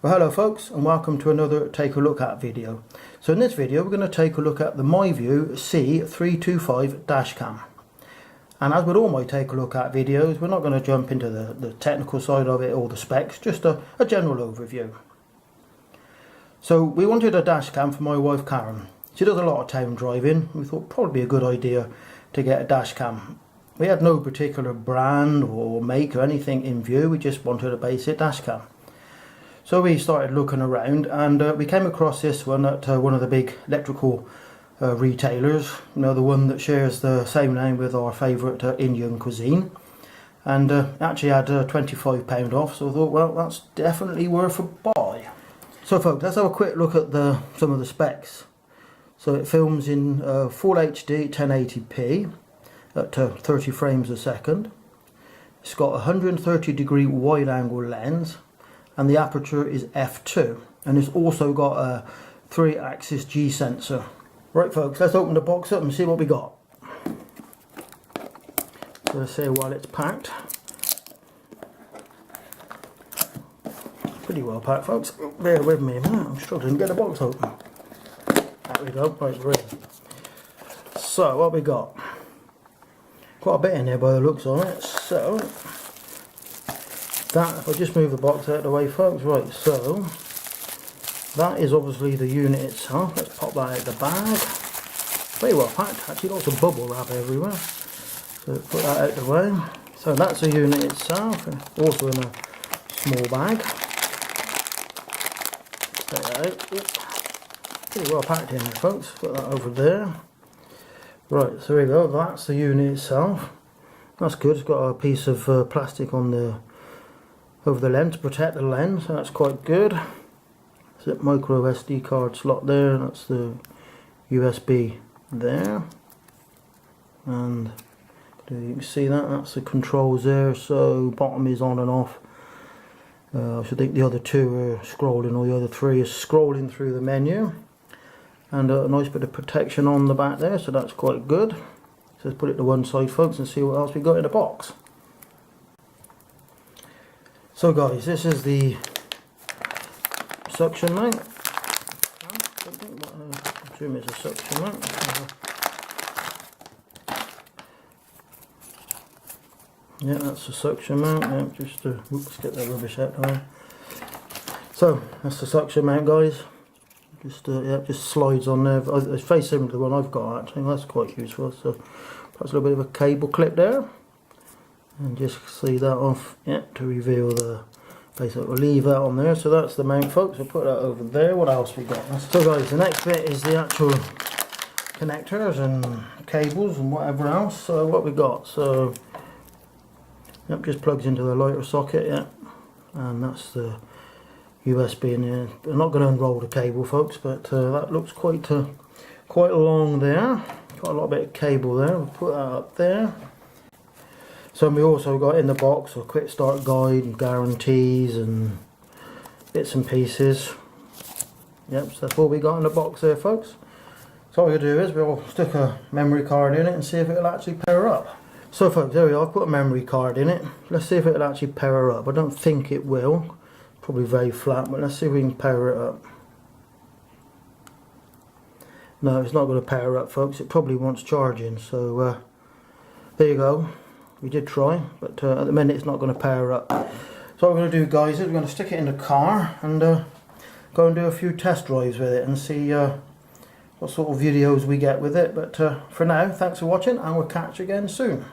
Well, hello folks, and welcome to another take a look at video. So in this video we're going to take a look at the Mio Mivue C325 Dashcam. And as with all my take a look at videos, we're not going to jump into the technical side of it or the specs, just a general overview. So we wanted a dashcam for my wife Karen. She does a lot of town driving. We thought probably be a good idea to get a dashcam. We had no particular brand or make or anything in view, we just wanted a basic dashcam. So we started looking around, and we came across this one at one of the big electrical retailers, you know, the one that shares the same name with our favourite Indian cuisine, and actually had £25 off, so I thought, well, that's definitely worth a buy. So folks, let's have a quick look at some of the specs. So it films in full HD 1080p at 30 frames a second. It's got a 130-degree wide angle lens, and the aperture is f2, and it's also got a 3-axis G sensor. Right folks, let's open the box up and see what we got. So let's say while it's packed. Pretty well packed folks, bear with me a minute, I'm struggling to get the box open. There we go, right, we're in. So what we got? Quite a bit in here by the looks of it. So that, if I just move the box out of the way folks, right, so that is obviously the unit itself. Let's pop that out of the bag. Very well packed, actually lots of bubble wrap everywhere. So put that out of the way. So that's the unit itself, also in a small bag. Take that out. Pretty well packed in there folks, put that over there. Right, so there we go, that's the unit itself. That's good, it's got a piece of plastic on over the lens to protect the lens, so that's quite good. Zip micro SD card slot there, that's the USB there, and you can see that's the controls there. So bottom is on and off. I should think the other two are scrolling, or the other three is scrolling through the menu, and a nice bit of protection on the back there, so that's quite good. So let's put it to one side folks and see what else we got in the box. So guys, this is the suction mount. I assume it's a suction mount. Yeah, that's the suction mount. Yeah, just to let's get that rubbish out of there. So that's the suction mount, guys. Just slides on there. It's very similar to the one I've got actually. That's quite useful. So perhaps a little bit of a cable clip there. And just see that off, yeah, to reveal the basically we'll leave that on there. So that's the mount folks, we'll put that over there. What else we got? So guys, the next bit is the actual connectors and cables and whatever else. So what we got, so yep, just plugs into the lighter socket, yeah, and that's the USB in there. I'm not going to unroll the cable folks, but that looks quite long there, quite a lot of cable there. We'll put that up there. So we also got in the box a quick start guide and guarantees and bits and pieces. Yep, so that's all we got in the box there folks. So what we'll do is we'll stick a memory card in it and see if it'll actually power up. So folks, there we are, I've put a memory card in it. Let's see if it'll actually power up. I don't think it will, probably very flat, but let's see if we can power it up. No, it's not going to power up folks, it probably wants charging, so there you go. We did try, but at the minute it's not going to power up. So what we're going to do guys is we're going to stick it in the car and go and do a few test drives with it and see what sort of videos we get with it. But for now, thanks for watching and we'll catch you again soon.